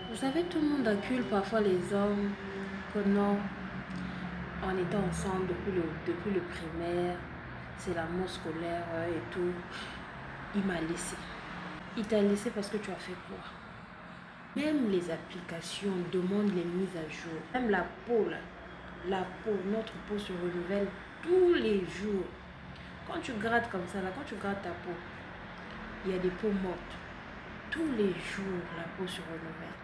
Vous savez, tout le monde accuse parfois les hommes que non, en étant ensemble depuis le primaire, c'est l'amour scolaire et tout. Il m'a laissé. Il t'a laissé parce que tu as fait quoi? Même les applications demandent les mises à jour. Même la peau, là, notre peau se renouvelle tous les jours. Quand tu grattes comme ça, là, quand tu grattes ta peau, il y a des peaux mortes. Tous les jours, la peau se renouvelle.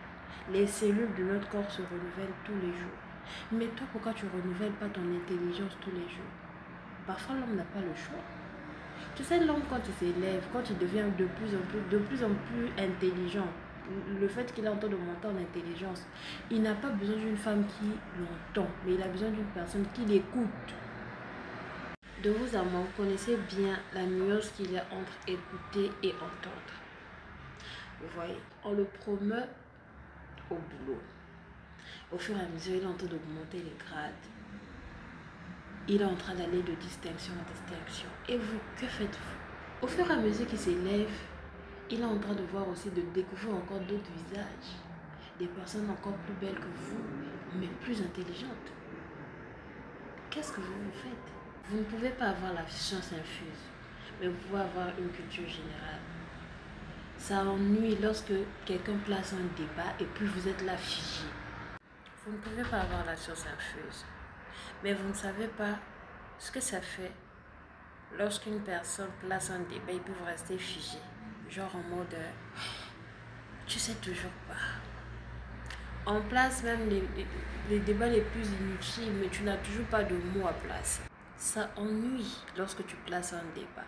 Les cellules de notre corps se renouvellent tous les jours. Mais toi, pourquoi tu ne renouvelles pas ton intelligence tous les jours? Parfois, l'homme n'a pas le choix. Tu sais, l'homme, quand il s'élève, quand il devient de plus en plus intelligent, le fait qu'il a en train de monter en intelligence, il n'a pas besoin d'une femme qui l'entend, mais il a besoin d'une personne qui l'écoute. De vous à moi, vous connaissez bien la nuance qu'il y a entre écouter et entendre. Vous voyez, on le promeut au boulot. Au fur et à mesure, il est en train d'augmenter les grades. Il est en train d'aller de distinction en distinction. Et vous, que faites-vous? Au fur et à mesure qu'il s'élève, il est en train de voir aussi, de découvrir encore d'autres visages. Des personnes encore plus belles que vous, mais plus intelligentes. Qu'est-ce que vous faites? Vous ne pouvez pas avoir la science infuse, mais vous pouvez avoir une culture générale. Ça ennuie lorsque quelqu'un place un débat et puis vous êtes là figé. Vous ne pouvez pas avoir la science infuse, mais vous ne savez pas ce que ça fait lorsqu'une personne place un débat et puis vous restez figé. Genre en mode, tu sais toujours pas. On place même les débats les plus inutiles, mais tu n'as toujours pas de mots à placer. Ça ennuie lorsque tu places un débat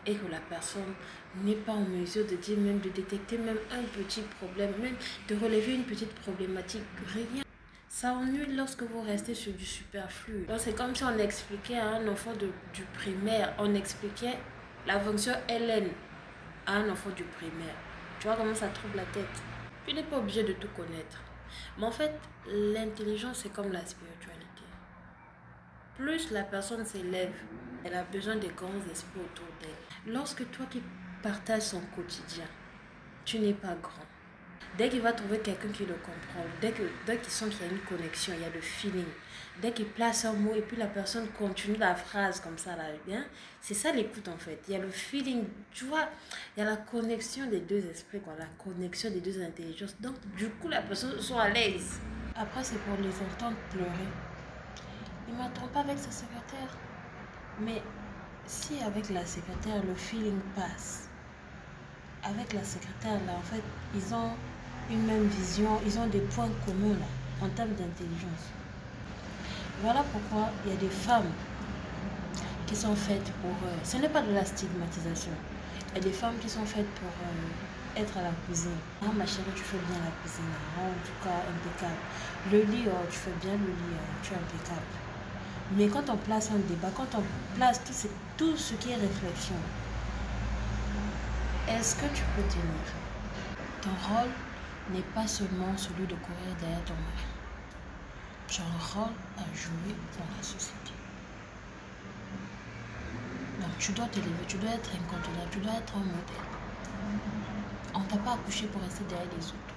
et que la personne n'est pas en mesure de dire, même de détecter même un petit problème, même de relever une petite problématique, rien. Ça ennuie lorsque vous restez sur du superflu. Donc c'est comme si on expliquait à un enfant du primaire, on expliquait la fonction ln à un enfant du primaire. Tu vois comment ça trouble la tête? Tu n'es pas obligé de tout connaître. Mais en fait, l'intelligence, c'est comme la spiritualité. Plus la personne s'élève, elle a besoin des grands esprits autour d'elle. Lorsque toi qui partages son quotidien, tu n'es pas grand. Dès qu'il va trouver quelqu'un qui le comprend, dès qu'il sent qu'il y a une connexion, il y a le feeling, dès qu'il place un mot et puis la personne continue la phrase comme ça, là, bien, c'est ça l'écoute en fait. Il y a le feeling, tu vois, il y a la connexion des deux esprits, quoi, la connexion des deux intelligences. Donc, du coup, la personne soit à l'aise. Après, c'est pour les entendre pleurer. Il ne m'attend pas avec sa secrétaire. Mais si avec la secrétaire, le feeling passe, avec la secrétaire, là, en fait, ils ont une même vision, ils ont des points communs, là, en termes d'intelligence. Voilà pourquoi il y a des femmes qui sont faites pour... ce n'est pas de la stigmatisation. Il y a des femmes qui sont faites pour être à la cuisine. Ah, ma chérie, tu fais bien la cuisine. Ah, en tout cas, impeccable. Le lit, oh, tu fais bien le lit, tu es impeccable. Mais quand on place un débat, quand on place tout ce qui est réflexion, est-ce que tu peux tenir? Ton rôle n'est pas seulement celui de courir derrière ton mari. Tu as un rôle à jouer dans la société. Donc tu dois t'élever, tu dois être incontournable, tu dois être un modèle. On ne t'a pas accouché pour rester derrière les autres.